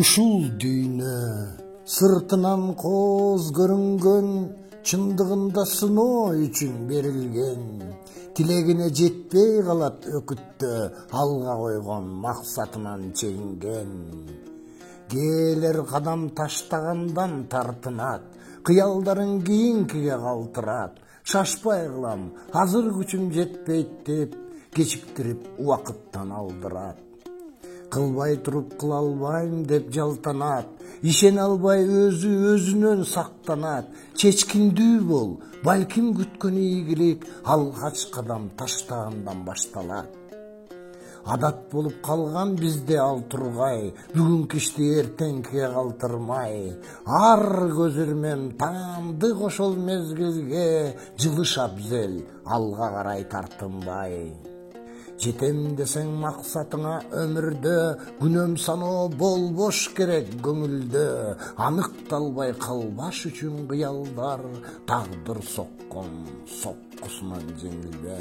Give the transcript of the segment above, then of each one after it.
Ушул дүйнө сыртынан коз көрүнгөн, чындыгында сыноо үчүн берилген. Тилегине жетпей калат өкүттө, алга койгон максатынан чегинген. Кээлер кадам таштагандан тартынат, кыялдарын кийинкиге калтырат. Шашпай кылам, азыр күчүм жетпейт деп, кечиктирип убакыттан алдырат. Кылбай туруп кыла албайм деп жалтанат, ишене албай өзүнөн сактанат. Чечкиндүү бол, балким күткөн ийгилик алгач кадам таштагандан башталат. Адат болуп калган бизде ал тургай, бүгүнкү ишти эртеңкиге калтырмай. Ар көзүрмем таанды кошол мезгилге, жылыш абзел, алга карай тартынбай. Жетем десең максатыңа өмүрдө, күнөм саноо болбош керек көңүлдө. Аныкталбай калбаш үчүн кыялдар, тагдыр соккон соккусунан жеңилбе.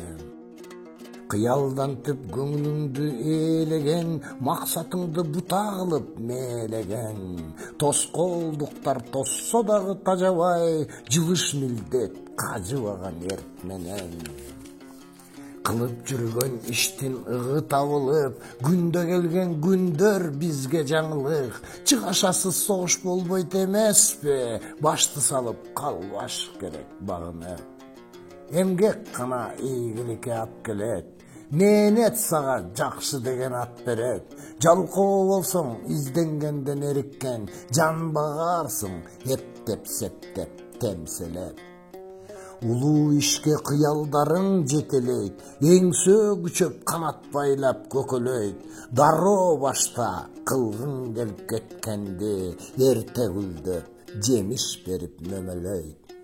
Кыялдантып көңүлүңдү ээлеген, максатыңды бута кылып мээлеген. Тоскоолдуктар тосса дагы тажабай, жылыш милдет кажыбаган эрт менен. Кылып жүргөн иштин ыгы табылып, күндө келген күндөр бизге жаңылык. Чыгашасыз согуш болбойт эмеспи, башты салып калбаш керек багыны. Эмгек гана ийгиликке ап келет, мээнет сага жакшы деген ат берет. Жалкоо болсоң изденгенден эриккен, жан багарсың эптеп септеп темселеп. Улуу ишке кыялдарың жетелейт, эңсөө күчөп канат байлап көкөлөйт. Дароо башта кылгың келип кеткенди, эрте гүлдөп жемиш берип мөмөлөйт.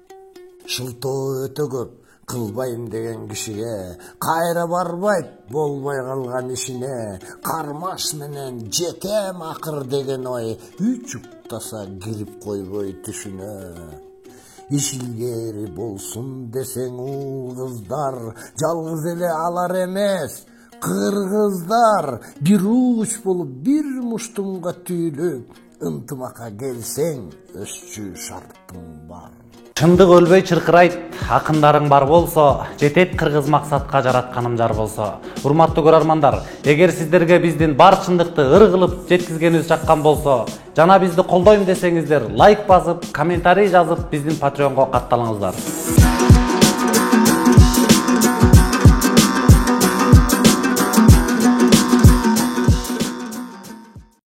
Шылтоо өтө көп, кылбайм деген кишиге, кайра барбайт болбой калган ишине. Кармаш менен жетем акыр деген ой, үч уктаса кирип койбой түшүнө. Иш илгери болсун десең уул кыздар, жалгыз эле алар эмес, кыргыздар. Бир уч болуп бир муштумга түйүлүп, ынтымакка келсең өсчү шартың бар. Чындык өлбөй чыркырайт, акындарың бар болсо, жетет кыргыз максатка жаратканым жар болсо. Урматтуу көрөрмандар, эгер сиздерге биздин бар чындыкты ыр кылып жеткизгенибиз жаккан болсо, жана бизди колдойм десеңиздер, лайк басып, комментарий жазып, биздин Patreonго катталыңыздар.